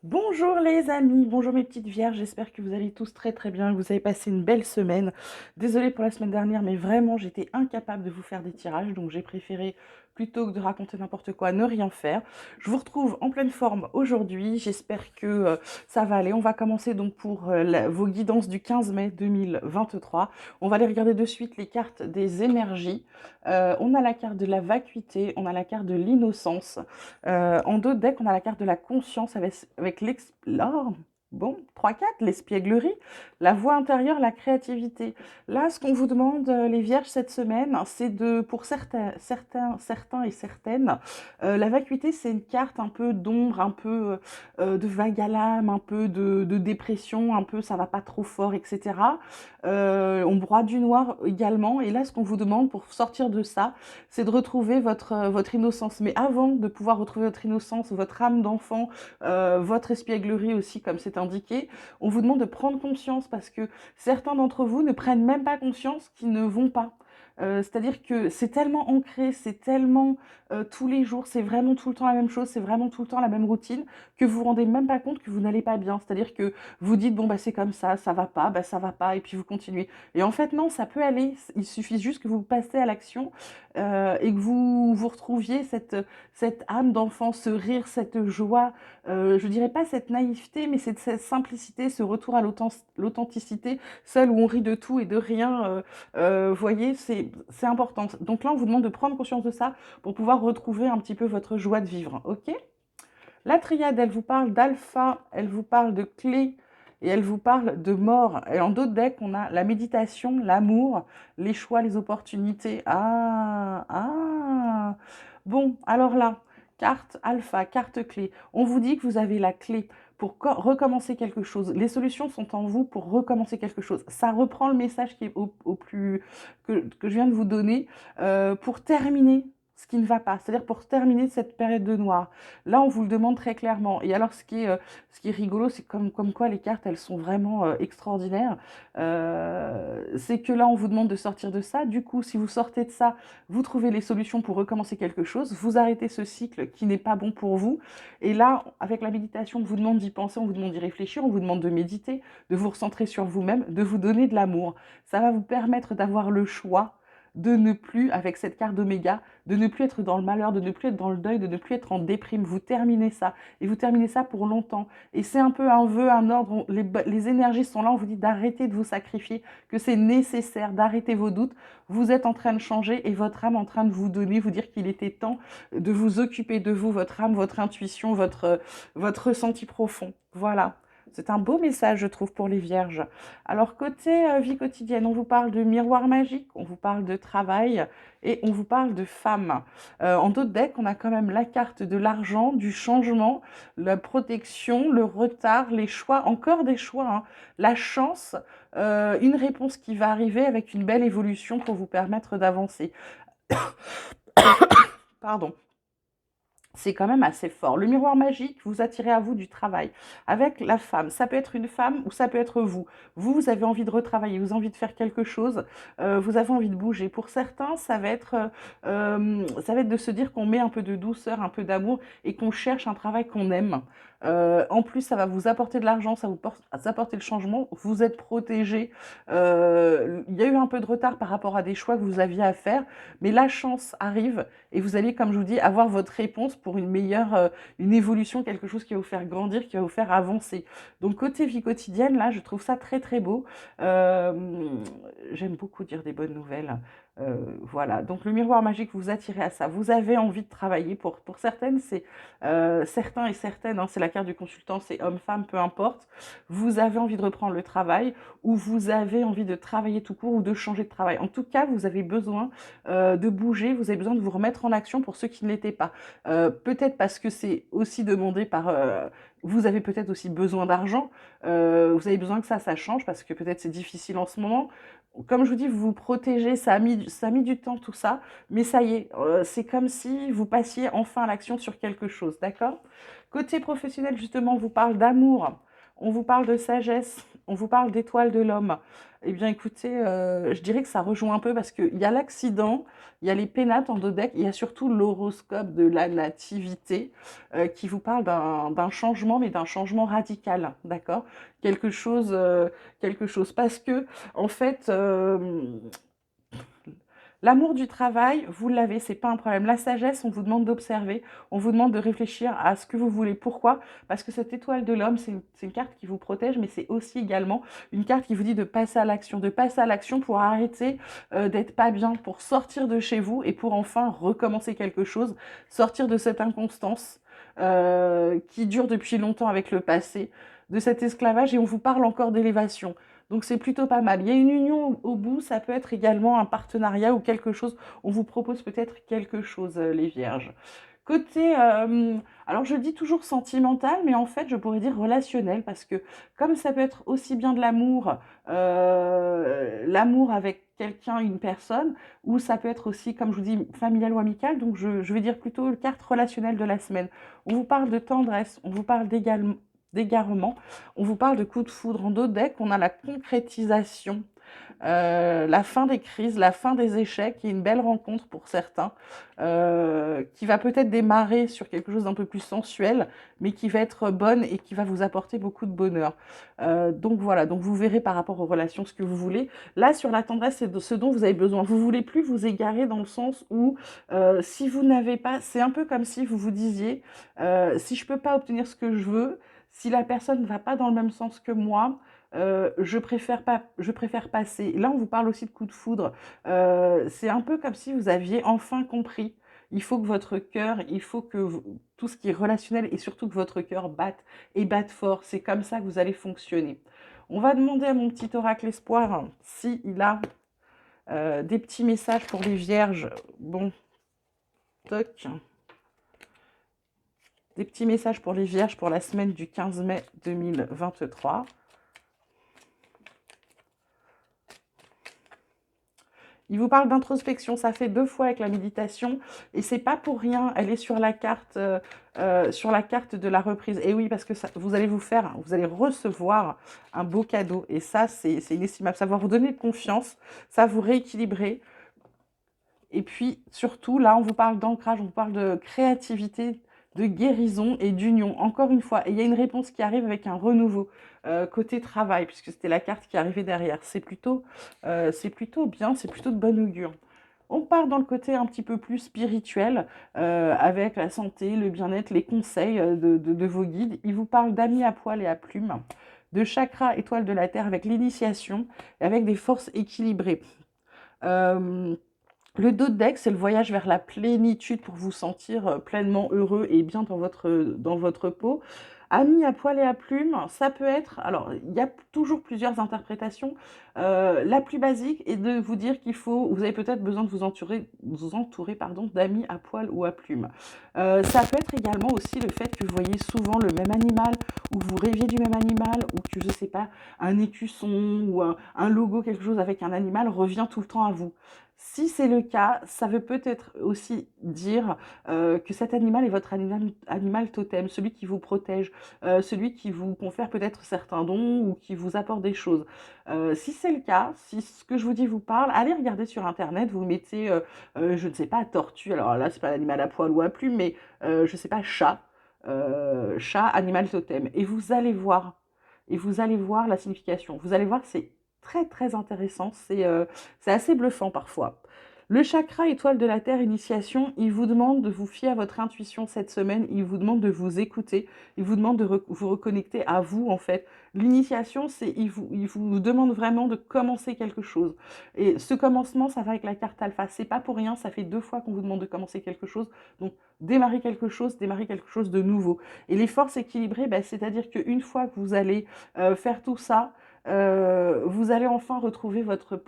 Bonjour les amis, bonjour mes petites vierges, j'espère que vous allez tous très très bien, que vous avez passé une belle semaine. Désolée pour la semaine dernière, mais vraiment j'étais incapable de vous faire des tirages, donc j'ai préféré, plutôt que de raconter n'importe quoi, ne rien faire. Je vous retrouve en pleine forme aujourd'hui, j'espère que ça va aller. On va commencer donc pour vos guidances du 15 mai 2023. On va aller regarder de suite les cartes des énergies. On a la carte de la vacuité, on a la carte de l'innocence. En dos de deck, on a la carte de la conscience avec l'explore. Bon, 3-4, l'espièglerie, la voix intérieure, la créativité. Là, ce qu'on vous demande, les vierges, cette semaine, c'est de, pour certains et certaines, la vacuité, c'est une carte un peu d'ombre, un peu de vague à l'âme, un peu de dépression, un peu ça va pas trop fort, etc. On broie du noir également. Et là, ce qu'on vous demande pour sortir de ça, c'est de retrouver votre innocence. Mais avant de pouvoir retrouver votre innocence, votre âme d'enfant, votre espièglerie aussi, comme c'est indiqué, on vous demande de prendre conscience parce que certains d'entre vous ne prennent même pas conscience qu'ils ne vont pas. C'est-à-dire que c'est tellement ancré, c'est tellement tous les jours, c'est vraiment tout le temps la même chose, c'est vraiment tout le temps la même routine, que vous vous rendez même pas compte que vous n'allez pas bien. C'est-à-dire que vous dites, bon, bah, c'est comme ça va pas, bah, ça va pas, et puis vous continuez. Et en fait, non, ça peut aller. Il suffit juste que vous passez à l'action et que vous retrouviez cette âme d'enfant, ce rire, cette joie, je dirais pas cette naïveté, mais cette simplicité, ce retour à l'authenticité, celle où on rit de tout et de rien, voyez, c'est important. Donc là, on vous demande de prendre conscience de ça pour pouvoir retrouver un petit peu votre joie de vivre, ok? La triade, elle vous parle d'alpha, elle vous parle de clé et elle vous parle de mort. Et en d'autres decks, on a la méditation, l'amour, les choix, les opportunités. Ah. Bon, alors là, carte alpha, carte clé. On vous dit que vous avez la clé pour recommencer quelque chose. Les solutions sont en vous pour recommencer quelque chose. Ça reprend le message qui est au plus que je viens de vous donner pour terminer ce qui ne va pas, c'est-à-dire pour terminer cette période de noir. Là, on vous le demande très clairement. Et alors, ce qui est rigolo, c'est comme quoi les cartes, elles sont vraiment extraordinaires. C'est que là, on vous demande de sortir de ça. Du coup, si vous sortez de ça, vous trouvez les solutions pour recommencer quelque chose. Vous arrêtez ce cycle qui n'est pas bon pour vous. Et là, avec la méditation, on vous demande d'y penser, on vous demande d'y réfléchir, on vous demande de méditer, de vous recentrer sur vous-même, de vous donner de l'amour. Ça va vous permettre d'avoir le choix de ne plus, avec cette carte d'oméga, de ne plus être dans le malheur, de ne plus être dans le deuil, de ne plus être en déprime. Vous terminez ça. Et vous terminez ça pour longtemps. Et c'est un peu un vœu, un ordre. Les énergies sont là. On vous dit d'arrêter de vous sacrifier, que c'est nécessaire, d'arrêter vos doutes. Vous êtes en train de changer et votre âme est en train de vous donner, vous dire qu'il était temps de vous occuper de vous, votre âme, votre intuition, votre ressenti profond. Voilà. C'est un beau message, je trouve, pour les vierges. Alors, côté vie quotidienne, on vous parle de miroir magique, on vous parle de travail et on vous parle de femmes. En d'autres decks, on a quand même la carte de l'argent, du changement, la protection, le retard, les choix, encore des choix, hein, la chance, une réponse qui va arriver avec une belle évolution pour vous permettre d'avancer. Pardon. C'est quand même assez fort. Le miroir magique, vous attirez à vous du travail. Avec la femme, ça peut être une femme ou ça peut être vous. Vous avez envie de retravailler, vous avez envie de faire quelque chose, vous avez envie de bouger. Pour certains, ça va être de se dire qu'on met un peu de douceur, un peu d'amour et qu'on cherche un travail qu'on aime. En plus, ça va vous apporter de l'argent, ça vous apporter le changement. Vous êtes protégé. Il y a eu un peu de retard par rapport à des choix que vous aviez à faire, mais la chance arrive et vous allez, comme je vous dis, avoir votre réponse pour une meilleure, une évolution, quelque chose qui va vous faire grandir, qui va vous faire avancer. Donc côté vie quotidienne, là, je trouve ça très très beau. Euh, J'aime beaucoup dire des bonnes nouvelles. Voilà, donc le miroir magique, vous attirez à ça. Vous avez envie de travailler. Pour certaines, c'est certains et certaines, hein, c'est la carte du consultant, c'est homme-femme, peu importe. Vous avez envie de reprendre le travail ou vous avez envie de travailler tout court ou de changer de travail. En tout cas, vous avez besoin de bouger, vous avez besoin de vous remettre en action pour ceux qui ne l'étaient pas. Peut-être parce que c'est aussi demandé par... vous avez peut-être aussi besoin d'argent, vous avez besoin que ça change parce que peut-être c'est difficile en ce moment. Comme je vous dis, vous vous protégez, ça a mis du temps tout ça, mais ça y est, c'est comme si vous passiez enfin à l'action sur quelque chose, d'accord? Côté professionnel, justement, on vous parle d'amour. On vous parle de sagesse, on vous parle d'étoile de l'homme. Eh bien, écoutez, je dirais que ça rejoint un peu parce qu'il y a l'accident, il y a les pénates en dodeck, il y a surtout l'horoscope de la nativité qui vous parle d'un changement, mais d'un changement radical, d'accord? Quelque chose, quelque chose. Parce que, en fait, l'amour du travail, vous l'avez, c'est pas un problème. La sagesse, on vous demande d'observer, on vous demande de réfléchir à ce que vous voulez. Pourquoi? Parce que cette étoile de l'homme, c'est une carte qui vous protège, mais c'est aussi également une carte qui vous dit de passer à l'action pour arrêter d'être pas bien, pour sortir de chez vous et pour enfin recommencer quelque chose, sortir de cette inconstance qui dure depuis longtemps avec le passé, de cet esclavage, et on vous parle encore d'élévation. Donc c'est plutôt pas mal. Il y a une union au bout, ça peut être également un partenariat ou quelque chose. On vous propose peut-être quelque chose, les vierges. Côté, alors je dis toujours sentimental, mais en fait je pourrais dire relationnel, parce que comme ça peut être aussi bien de l'amour, l'amour avec quelqu'un, une personne, ou ça peut être aussi, comme je vous dis, familial ou amical, donc je vais dire plutôt carte relationnelle de la semaine. On vous parle de tendresse, on vous parle d'égarement, on vous parle de coup de foudre. En dos deck, on a la concrétisation, la fin des crises, la fin des échecs et une belle rencontre pour certains, qui va peut-être démarrer sur quelque chose d'un peu plus sensuel, mais qui va être bonne et qui va vous apporter beaucoup de bonheur. Donc voilà, donc vous verrez par rapport aux relations ce que vous voulez. Là, sur la tendresse, c'est de ce dont vous avez besoin. Vous voulez plus vous égarer dans le sens où, si vous n'avez pas, c'est un peu comme si vous vous disiez, si je peux pas obtenir ce que je veux, si la personne ne va pas dans le même sens que moi, je préfère passer. Là, on vous parle aussi de coup de foudre. C'est un peu comme si vous aviez enfin compris. Il faut que votre cœur, il faut que tout ce qui est relationnel et surtout que votre cœur batte et batte fort. C'est comme ça que vous allez fonctionner. On va demander à mon petit oracle espoir s'il a des petits messages pour les vierges. Bon, toc. Des petits messages pour les vierges pour la semaine du 15 mai 2023. Il vous parle d'introspection, ça fait 2 fois avec la méditation et c'est pas pour rien, elle est sur la carte de la reprise. Et oui, parce que ça, vous allez recevoir un beau cadeau et ça, c'est inestimable. Ça va vous donner de confiance, ça va vous rééquilibrer. Et puis, surtout, là, on vous parle d'ancrage, on vous parle de créativité, de guérison et d'union. Encore une fois, et il y a une réponse qui arrive avec un renouveau côté travail, puisque c'était la carte qui arrivait derrière. C'est plutôt bien, c'est plutôt de bon augure. On part dans le côté un petit peu plus spirituel, avec la santé, le bien-être, les conseils de vos guides. Ils vous parlent d'amis à poil et à plumes, de chakra étoile de la Terre avec l'initiation, et avec des forces équilibrées. Euh, le dos de deck, c'est le voyage vers la plénitude pour vous sentir pleinement heureux et bien dans votre peau. Amis à poil et à plumes, ça peut être, alors il y a toujours plusieurs interprétations. La plus basique est de vous dire vous avez peut-être besoin de vous entourer pardon, d'amis à poil ou à plumes. Ça peut être également aussi le fait que vous voyez souvent le même animal, ou que vous rêviez du même animal, ou que, je sais pas, un écusson ou un logo, quelque chose avec un animal revient tout le temps à vous. Si c'est le cas, ça veut peut-être aussi dire que cet animal est votre animal totem, celui qui vous protège, celui qui vous confère peut-être certains dons ou qui vous apporte des choses. Si c'est le cas, si ce que je vous dis vous parle, allez regarder sur internet, vous mettez, je ne sais pas, tortue, alors là c'est pas l'animal à poil ou à plume, mais je ne sais pas, chat, chat, animal totem, et vous allez voir la signification. Vous allez voir, c'est très très intéressant, c'est assez bluffant parfois. Le chakra étoile de la Terre initiation, il vous demande de vous fier à votre intuition cette semaine, il vous demande de vous écouter, il vous demande de vous reconnecter à vous en fait. L'initiation, il vous demande vraiment de commencer quelque chose. Et ce commencement, ça va avec la carte alpha. C'est pas pour rien, ça fait 2 fois qu'on vous demande de commencer quelque chose. Donc démarrer quelque chose de nouveau. Et les forces équilibrées, ben, c'est-à-dire qu'une fois que vous allez faire tout ça, vous allez enfin retrouver votre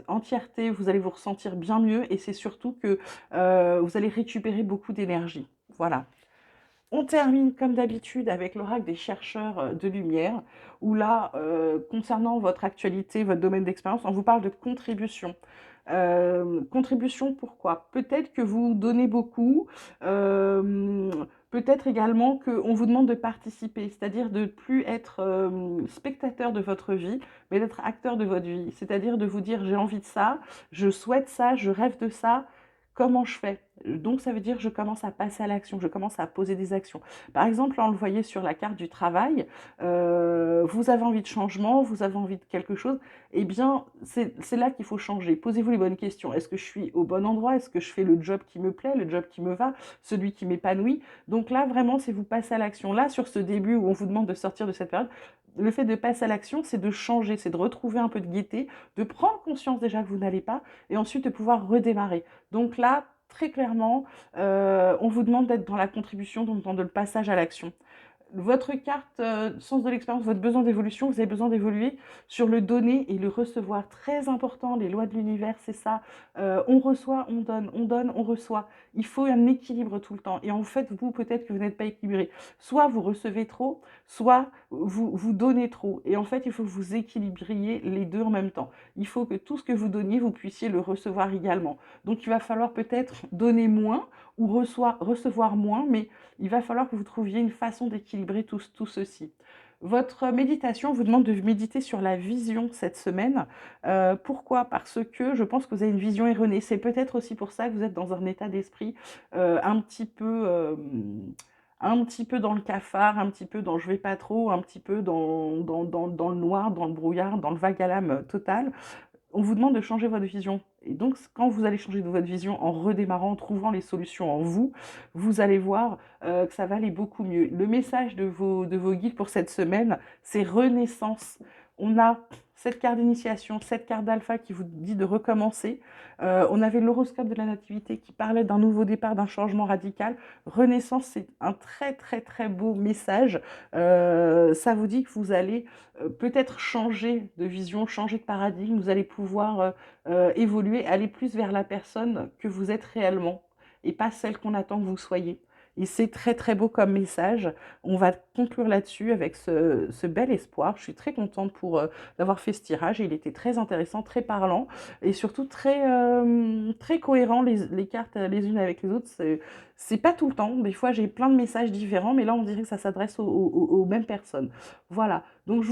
entièreté, vous allez vous ressentir bien mieux et c'est surtout que vous allez récupérer beaucoup d'énergie. Voilà. On termine comme d'habitude avec l'oracle des chercheurs de lumière, où là, concernant votre actualité, votre domaine d'expérience, on vous parle de contribution. Contribution, pourquoi? Peut-être que vous donnez beaucoup, peut-être également qu'on vous demande de participer, c'est-à-dire de ne plus être spectateur de votre vie, mais d'être acteur de votre vie, c'est-à-dire de vous dire j'ai envie de ça, je souhaite ça, je rêve de ça, comment je fais? Donc ça veut dire je commence à passer à l'action, je commence à poser des actions. Par exemple, là on le voyait sur la carte du travail, vous avez envie de changement, vous avez envie de quelque chose, eh bien c'est là qu'il faut changer. Posez-vous les bonnes questions. Est-ce que je suis au bon endroit? Est-ce que je fais le job qui me plaît, le job qui me va, celui qui m'épanouit? Donc là vraiment c'est vous passer à l'action. Là sur ce début où on vous demande de sortir de cette période, le fait de passer à l'action, c'est de changer, c'est de retrouver un peu de gaieté, de prendre conscience déjà que vous n'allez pas, et ensuite de pouvoir redémarrer. Donc là, très clairement, on vous demande d'être dans la contribution, donc dans le passage à l'action. Votre carte sens de l'expérience, votre besoin d'évolution, vous avez besoin d'évoluer sur le donner et le recevoir. Très important, les lois de l'univers, c'est ça. On reçoit, on donne, on reçoit. Il faut un équilibre tout le temps. Et en fait, vous, peut-être que vous n'êtes pas équilibré. Soit vous recevez trop, soit vous donnez trop. Et en fait, il faut que vous équilibriez les deux en même temps. Il faut que tout ce que vous donniez, vous puissiez le recevoir également. Donc, il va falloir peut-être donner moins ou recevoir moins, mais il va falloir que vous trouviez une façon d'équilibrer tout ceci. Votre méditation vous demande de méditer sur la vision cette semaine. Pourquoi? Parce que je pense que vous avez une vision erronée. C'est peut-être aussi pour ça que vous êtes dans un état d'esprit un petit peu dans le cafard, un petit peu dans je vais pas trop, un petit peu dans le noir, dans le brouillard, dans le vague à l'âme total. On vous demande de changer votre vision. Et donc, quand vous allez changer de votre vision en redémarrant, en trouvant les solutions en vous, vous allez voir que ça va aller beaucoup mieux. Le message de vos guides pour cette semaine, c'est renaissance. On a cette carte d'initiation, cette carte d'alpha qui vous dit de recommencer. On avait l'horoscope de la nativité qui parlait d'un nouveau départ, d'un changement radical. Renaissance, c'est un très très très beau message. Ça vous dit que vous allez peut-être changer de vision, changer de paradigme. Vous allez pouvoir évoluer, aller plus vers la personne que vous êtes réellement et pas celle qu'on attend que vous soyez. Et c'est très très beau comme message. On va conclure là-dessus avec ce bel espoir. Je suis très contente d'avoir fait ce tirage. Et il était très intéressant, très parlant et surtout très cohérent les cartes les unes avec les autres. C'est pas tout le temps. Des fois, j'ai plein de messages différents, mais là, on dirait que ça s'adresse aux mêmes personnes. Voilà. Donc,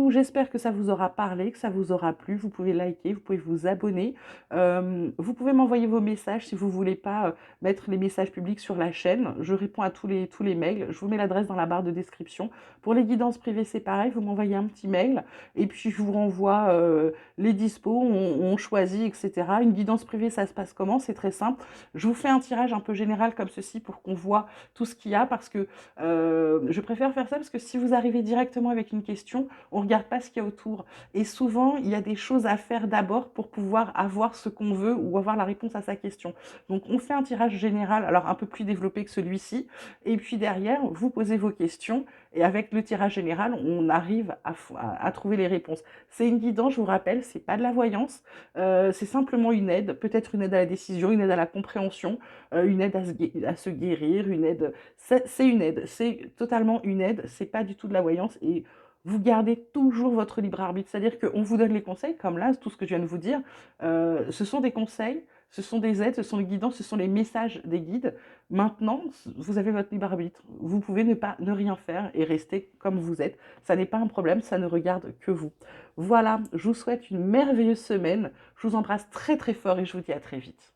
j'espère que ça vous aura parlé, que ça vous aura plu. Vous pouvez liker, vous pouvez vous abonner. Vous pouvez m'envoyer vos messages si vous voulez pas mettre les messages publics sur la chaîne. Je réponds à tous les mails. Je vous mets l'adresse dans la barre de description. Pour les guidances privées, c'est pareil. Vous m'envoyez un petit mail et puis je vous renvoie les dispos. On choisit, etc. Une guidance privée, ça se passe comment? C'est très simple. Je vous fais un tirage un peu général comme ceci pour qu'on voit tout ce qu'il y a parce que je préfère faire ça parce que si vous arrivez directement avec une question, on ne regarde pas ce qu'il y a autour. Et souvent, il y a des choses à faire d'abord pour pouvoir avoir ce qu'on veut ou avoir la réponse à sa question. Donc, on fait un tirage général, alors un peu plus développé que celui-ci. Et puis derrière, vous posez vos questions. Et avec le tirage général, on arrive à trouver les réponses. C'est une guidance, je vous rappelle, c'est pas de la voyance. C'est simplement une aide, peut-être une aide à la décision, une aide à la compréhension, une aide à se guérir, une aide. C'est une aide, c'est totalement une aide, c'est pas du tout de la voyance et vous gardez toujours votre libre arbitre. C'est-à-dire qu'on vous donne les conseils, comme là, tout ce que je viens de vous dire, ce sont des conseils, ce sont des aides, ce sont les guidances, ce sont les messages des guides. Maintenant, vous avez votre libre arbitre. Vous pouvez ne rien faire et rester comme vous êtes. Ça n'est pas un problème, ça ne regarde que vous. Voilà, je vous souhaite une merveilleuse semaine. Je vous embrasse très très fort et je vous dis à très vite.